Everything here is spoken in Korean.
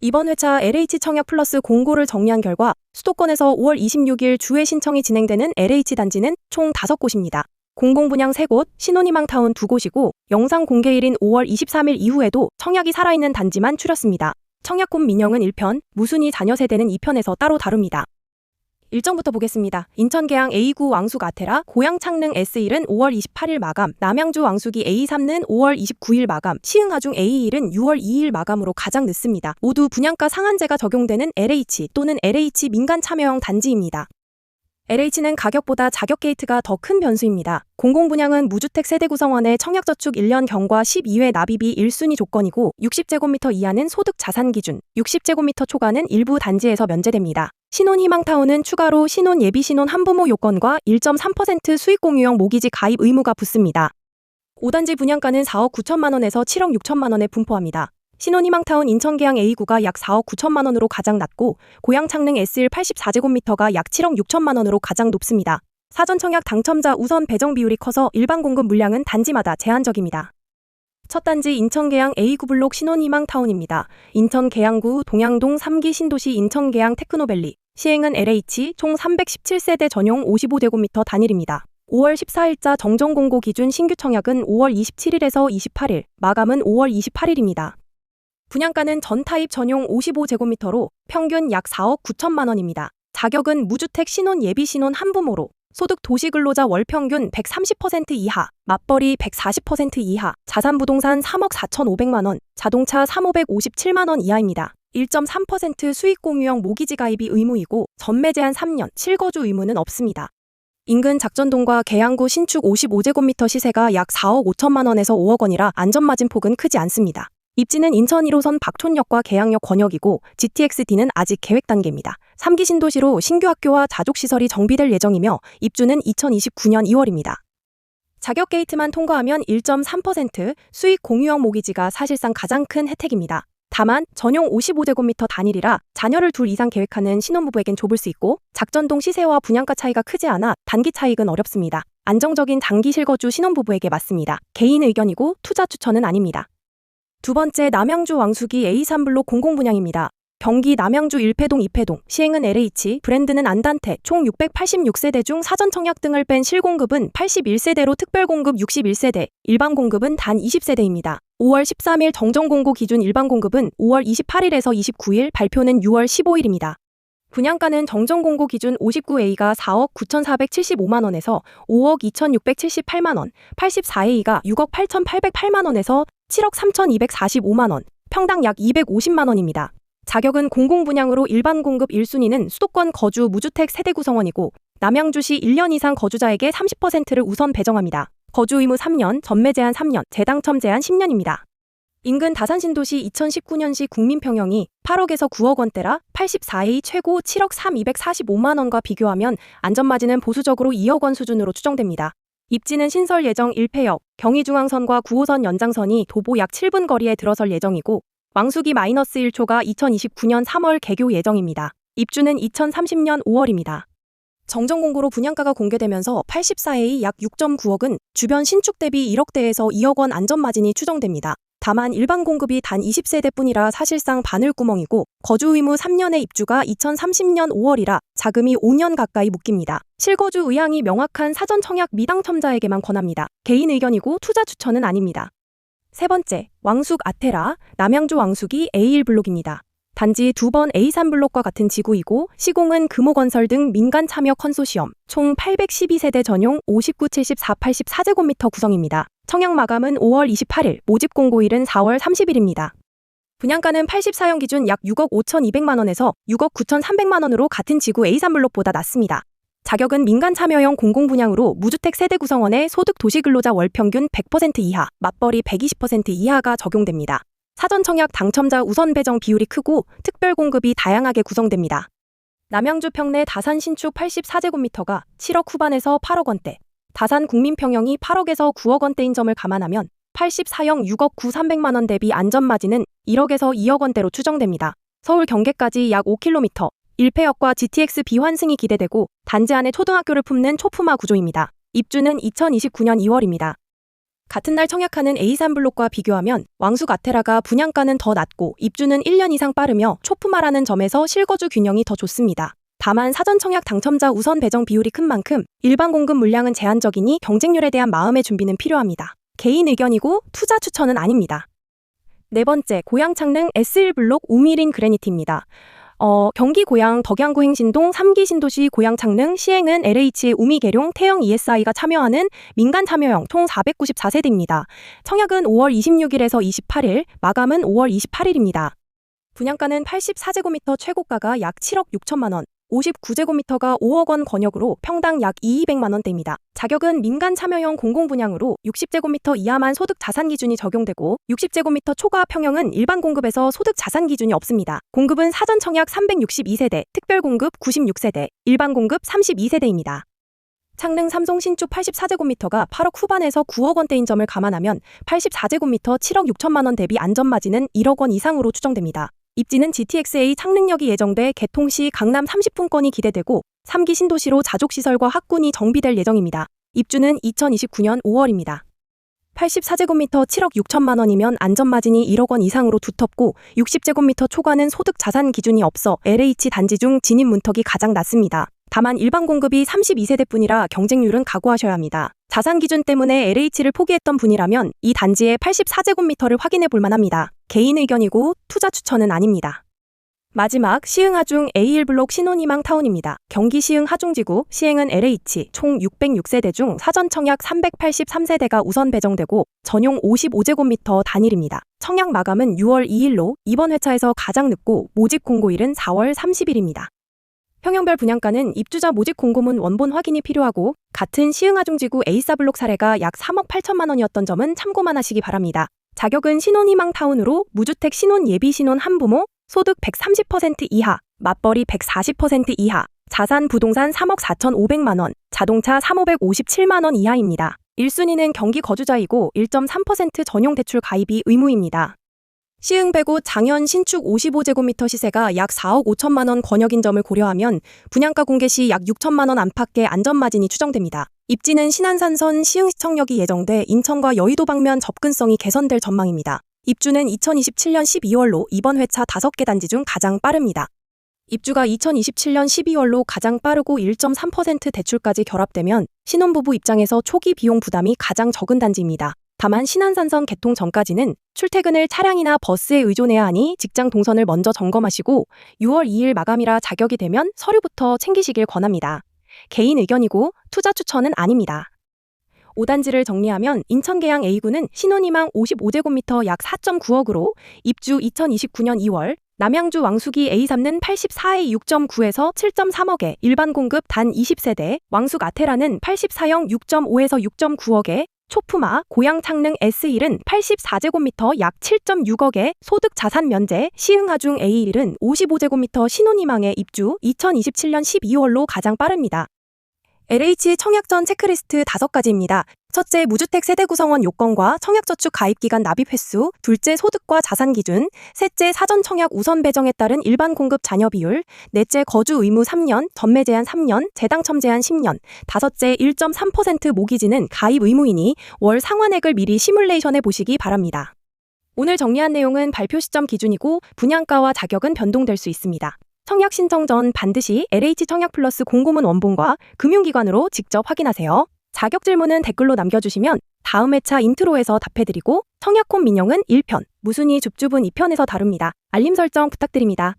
이번 회차 LH 청약 플러스 공고를 정리한 결과 수도권에서 5월 26일 주회 신청이 진행되는 LH 단지는 총 5곳입니다. 공공분양 3곳, 신혼희망타운 2곳이고 영상 공개일인 5월 23일 이후에도 청약이 살아있는 단지만 추렸습니다. 청약홈 민영은 1편, 무순이 자녀 세대는 2편에서 따로 다룹니다. 일정부터 보겠습니다. 인천 계양 A9 왕숙 아테라, 고양 창릉 S1은 5월 28일 마감, 남양주 왕숙이 A3는 5월 29일 마감, 시흥하중 A1은 6월 2일 마감으로 가장 늦습니다. 모두 분양가 상한제가 적용되는 LH 또는 LH 민간 참여형 단지입니다. LH는 가격보다 자격 게이트가 더 큰 변수입니다. 공공분양은 무주택 세대 구성원의 청약저축 1년 경과 12회 납입이 1순위 조건이고 60제곱미터 이하는 소득 자산 기준, 60제곱미터 초과는 일부 단지에서 면제됩니다. 신혼희망타운은 추가로 신혼 예비신혼 한부모 요건과 1.3% 수익공유형 모기지 가입 의무가 붙습니다. 5단지 분양가는 4억 9천만 원에서 7억 6천만 원에 분포합니다. 신혼희망타운 인천계양 A9가 약 4억 9천만 원으로 가장 낮고 고양창릉 S1 84제곱미터가 약 7억 6천만 원으로 가장 높습니다. 사전 청약 당첨자 우선 배정 비율이 커서 일반 공급 물량은 단지마다 제한적입니다. 첫 단지 인천계양 A9 블록 신혼희망타운입니다. 인천 계양구 동양동 3기 신도시 인천계양 테크노밸리, 시행은 LH 총 317세대 전용 55제곱미터 단일입니다. 5월 14일자 정정공고 기준 신규 청약은 5월 27일에서 28일, 마감은 5월 28일입니다. 분양가는 전 타입 전용 55제곱미터로 평균 약 4억 9천만 원입니다. 자격은 무주택 신혼 예비신혼 한부모로 소득 도시근로자 월평균 130% 이하, 맞벌이 140% 이하, 자산부동산 3억 4,500만 원, 자동차 3,557만 원 이하입니다. 1.3% 수익공유형 모기지 가입이 의무이고 전매 제한 3년, 실거주 의무는 없습니다. 인근 작전동과 계양구 신축 55제곱미터 시세가 약 4억 5천만 원에서 5억 원이라 안전마진 폭은 크지 않습니다. 입지는 인천 1호선 박촌역과 계양역 권역이고 GTX-D는 아직 계획 단계입니다. 3기 신도시로 신규 학교와 자족시설이 정비될 예정이며 입주는 2029년 2월입니다. 자격 게이트만 통과하면 1.3% 수익 공유형 모기지가 사실상 가장 큰 혜택입니다. 다만 전용 55제곱미터 단일이라 자녀를 둘 이상 계획하는 신혼부부에겐 좁을 수 있고 작전동 시세와 분양가 차이가 크지 않아 단기 차익은 어렵습니다. 안정적인 장기 실거주 신혼부부에게 맞습니다. 개인 의견이고 투자 추천은 아닙니다. 두 번째 남양주 왕숙이 A3 블록 공공분양입니다. 경기 남양주 1패동 2패동, 시행은 LH, 브랜드는 안단테, 총 686세대 중 사전 청약 등을 뺀 실공급은 81세대로 특별공급 61세대, 일반공급은 단 20세대입니다. 5월 13일 정정공고 기준 일반공급은 5월 28일에서 29일, 발표는 6월 15일입니다. 분양가는 정정공고 기준 59A가 4억 9,475만 원에서 5억 2,678만 원, 84A가 6억 8,808만 원에서 7억 3,245만 원, 평당 약 250만 원입니다. 자격은 공공분양으로 일반 공급 1순위는 수도권 거주 무주택 세대 구성원이고 남양주시 1년 이상 거주자에게 30%를 우선 배정합니다. 거주 의무 3년, 전매 제한 3년, 재당첨 제한 10년입니다. 인근 다산신도시 2019년시 국민평형이 8억에서 9억 원대라 84A 최고 7억 3,245만 원과 비교하면 안전마진은 보수적으로 2억 원 수준으로 추정됩니다. 입지는 신설 예정 1폐역, 경의중앙선과 9호선 연장선이 도보 약 7분 거리에 들어설 예정이고 왕숙이 -1초가 2029년 3월 개교 예정입니다. 입주는 2030년 5월입니다. 정정공고로 분양가가 공개되면서 84A 약 6.9억은 주변 신축 대비 1억대에서 2억 원 안전마진이 추정됩니다. 다만 일반 공급이 단 20세대뿐이라 사실상 바늘구멍이고 거주 의무 3년의 입주가 2030년 5월이라 자금이 5년 가까이 묶입니다. 실거주 의향이 명확한 사전 청약 미당첨자에게만 권합니다. 개인 의견이고 투자 추천은 아닙니다. 세 번째, 왕숙 아테라, 남양주 왕숙이 A1 블록입니다. 단지 2번 A3 블록과 같은 지구이고 시공은 금호건설 등 민간 참여 컨소시엄, 총 812세대 전용 59, 74, 84제곱미터 구성입니다. 청약 마감은 5월 28일, 모집 공고일은 4월 30일입니다. 분양가는 84형 기준 약 6억 5,200만 원에서 6억 9,300만 원으로 같은 지구 A3 블록보다 낮습니다. 자격은 민간 참여형 공공분양으로 무주택 세대 구성원의 소득 도시근로자 월평균 100% 이하, 맞벌이 120% 이하가 적용됩니다. 사전 청약 당첨자 우선 배정 비율이 크고 특별 공급이 다양하게 구성됩니다. 남양주 평내 다산 신축 84제곱미터가 7억 후반에서 8억 원대, 다산 국민평형이 8억에서 9억 원대인 점을 감안하면 84형 6억 9,300만 원 대비 안전마진은 1억에서 2억 원대로 추정됩니다. 서울 경계까지 약 5km, 1폐역과 GTX 비환승이 기대되고 단지 안에 초등학교를 품는 초품화 구조입니다. 입주는 2029년 2월입니다. 같은 날 청약하는 A3블록과 비교하면 왕숙 아테라가 분양가는 더 낮고 입주는 1년 이상 빠르며 초품화라는 점에서 실거주 균형이 더 좋습니다. 다만 사전 청약 당첨자 우선 배정 비율이 큰 만큼 일반 공급 물량은 제한적이니 경쟁률에 대한 마음의 준비는 필요합니다. 개인 의견이고 투자 추천은 아닙니다. 네 번째, 고양 창릉 S1블록 우미린 그레니티입니다. 경기 고양 덕양구 행신동 3기 신도시 고양 창릉 시행은 LH의 우미계룡 태영 ESI가 참여하는 민간 참여형 총 494세대입니다. 청약은 5월 26일에서 28일, 마감은 5월 28일입니다. 분양가는 84제곱미터 최고가가 약 7억 6천만 원, 59제곱미터가 5억 원 권역으로 평당 약 200만 원대입니다. 자격은 민간 참여형 공공분양으로 60제곱미터 이하만 소득 자산 기준이 적용되고 60제곱미터 초과 평형은 일반 공급에서 소득 자산 기준이 없습니다. 공급은 사전 청약 362세대, 특별 공급 96세대, 일반 공급 32세대입니다. 창릉 삼성 신축 84제곱미터가 8억 후반에서 9억 원대인 점을 감안하면 84제곱미터 7억 6천만 원 대비 안전마진은 1억 원 이상으로 추정됩니다. 입지는 GTX-A 창릉역이 예정돼 개통 시 강남 30분권이 기대되고 3기 신도시로 자족시설과 학군이 정비될 예정입니다. 입주는 2029년 5월입니다. 84제곱미터 7억 6천만 원이면 안전마진이 1억 원 이상으로 두텁고 60제곱미터 초과는 소득 자산 기준이 없어 LH 단지 중 진입 문턱이 가장 낮습니다. 다만 일반 공급이 32세대뿐이라 경쟁률은 각오하셔야 합니다. 자산 기준 때문에 LH를 포기했던 분이라면 이 단지의 84제곱미터를 확인해 볼 만합니다. 개인 의견이고 투자 추천은 아닙니다. 마지막, 시흥 하중 A1블록 신혼희망 타운입니다. 경기 시흥 하중지구, 시행은 LH 총 606세대 중 사전 청약 383세대가 우선 배정되고 전용 55제곱미터 단일입니다. 청약 마감은 6월 2일로 이번 회차에서 가장 늦고 모집 공고일은 4월 30일입니다. 평형별 분양가는 입주자 모집 공고문 원본 확인이 필요하고 같은 시흥 하중지구 A4블록 사례가 약 3억 8천만 원이었던 점은 참고만 하시기 바랍니다. 자격은 신혼희망 타운으로 무주택 신혼 예비 신혼 한부모, 소득 130% 이하, 맞벌이 140% 이하, 자산 부동산 3억 4,500만 원, 자동차 3,557만 원 이하입니다. 1순위는 경기 거주자이고 1.3% 전용 대출 가입이 의무입니다. 시흥 105 장현 신축 55제곱미터 시세가 약 4억 5천만 원 권역인 점을 고려하면 분양가 공개 시 약 6천만 원 안팎의 안전마진이 추정됩니다. 입지는 신안산선 시흥시청역이 예정돼 인천과 여의도 방면 접근성이 개선될 전망입니다. 입주는 2027년 12월로 이번 회차 5개 단지 중 가장 빠릅니다. 입주가 2027년 12월로 가장 빠르고 1.3% 대출까지 결합되면 신혼부부 입장에서 초기 비용 부담이 가장 적은 단지입니다. 다만 신안산선 개통 전까지는 출퇴근을 차량이나 버스에 의존해야 하니 직장 동선을 먼저 점검하시고 6월 2일 마감이라 자격이 되면 서류부터 챙기시길 권합니다. 개인 의견이고 투자 추천은 아닙니다. 5단지를 정리하면 인천 계양 A구는 신혼희망 55제곱미터 약 4.9억으로 입주 2029년 2월, 남양주 왕숙이 A3는 84에 6.9에서 7.3억에 일반 공급 단 20세대, 왕숙 아테라는 84형 6.5에서 6.9억에 초품화, 고양 창릉 S1은 84제곱미터 약 7.6억에 소득 자산 면제, 시흥 하중 A1은 55제곱미터 신혼희망에 입주 2027년 12월로 가장 빠릅니다. LH 청약 전 체크리스트 5가지입니다. 첫째, 무주택 세대 구성원 요건과 청약저축 가입기간 납입 횟수. 둘째, 소득과 자산 기준. 셋째, 사전 청약 우선 배정에 따른 일반 공급 잔여 비율. 넷째, 거주 의무 3년, 전매 제한 3년, 재당첨 제한 10년. 다섯째, 1.3% 모기지는 가입 의무이니 월 상환액을 미리 시뮬레이션해 보시기 바랍니다. 오늘 정리한 내용은 발표 시점 기준이고 분양가와 자격은 변동될 수 있습니다. 청약 신청 전 반드시 LH 청약 플러스 공고문 원본과 금융기관으로 직접 확인하세요. 자격 질문은 댓글로 남겨주시면 다음 회차 인트로에서 답해드리고 청약홈 민영은 1편, 무순위 줍줍은 2편에서 다룹니다. 알림 설정 부탁드립니다.